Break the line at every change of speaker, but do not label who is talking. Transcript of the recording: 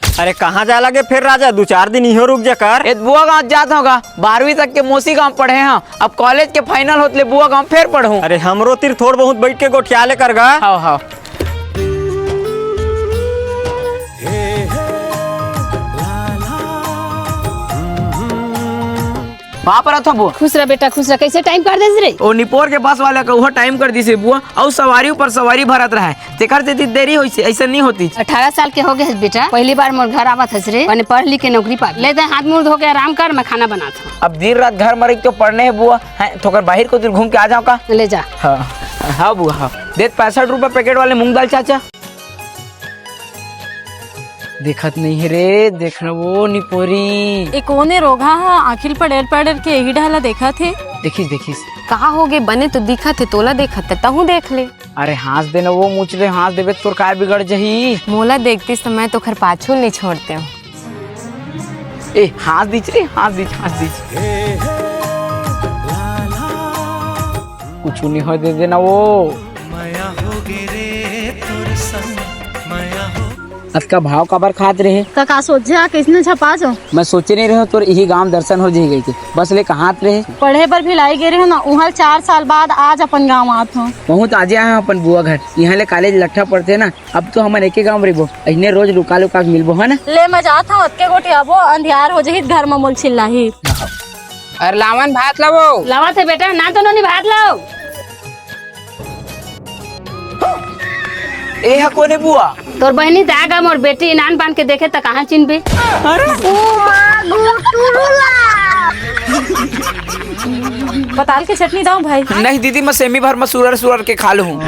अरे कहाँ जा लगे फिर राजा, 2-4 दिन इहो रुक जा कर।
बुआ गाँव जात होगा, 12वीं तक के मोसी गाँव पढ़े हैं, अब कॉलेज के फाइनल होते बुआ गाँव फिर पढ़ूं।
अरे हमरो तीर थोड़ बहुत बैठ के गोठियाले कर गा।
हाँ हाँ वहाँ पर था बुआ।
खुश रह बेटा खुश रह। कैसे टाइम कर दे रे?
ओ निपोर के बस वाला का वो टाइम कर दी से बुआ, और सवारी ऊपर सवारी भरत रहा है, तेकर देती देरी होई से, ऐसा नहीं होती।
18 साल के हो गए है बेटा, पहली बार मोर घर आवत हस रे, मैंने पढ़ लिख के नौकरी पा ले दे, हाथ मुंह धो के आराम कर, मैं खाना बनाता हूँ।
अब दिन रात घर मरी तो पढ़ने है बुआ, है थोकर बाहर को घूम के आ जाओ का।
ले जा।
हाँ हाँ बुआ हाँ, दे 65 रुपए पैकेट वाले मूंग दाल चाचा। देखत नहीं है रे, देखना वो निपोरी
एक कोने रोगा है, आखिर पढ़ेर पढ़ेर के यही ढाला देखा थे।
देखिस देखिस
कहाँ हो गए बने तो दिखा थे, तोला देखा थे तहु देख ले।
अरे हंस देना वो मुचले, हंस देवे तोर काय बिगड़ जही।
मोला देखती समय तो खर पाछू नहीं छोड़ते हूँ।
ए हंस दीच रे, हंस दीच कुछ नहीं हो दे देना वो। इसका भाव काबर खात रहे?
का सोचा किसने छपा छो?
मैं सोचे नहीं रहे तोर यही गांव दर्शन हो जाएगी के, बस ले कहाँ रहे
पढ़े पर भी लाई गे रहे ना, उहल 4 साल बाद आज अपन गाँव आत हो।
बहुत आज आए अपन बुआ घर, यहाँ ले कॉलेज लट्ठा पड़ते ना, अब तो हमारे एक गाँव रहो, इन्हें रोज रुका लुका मिलबो है ना।
ले मैं जात हूँ के गोटी, अब अंधियार हो जाही घर में मोल चिल्लाही।
अरे लावन भात लावो।
लावा थे बेटा, ना तो नहीं भात लाओ।
ए हा कोने बुआ?
तोर बहनी दागा मोर बेटी नान बांध के देखे तो कहाँ चिन्हबे।
पताल की चटनी दाओ भाई।
नहीं दीदी, मैं सेमी भर में सुरर के खा लूँ।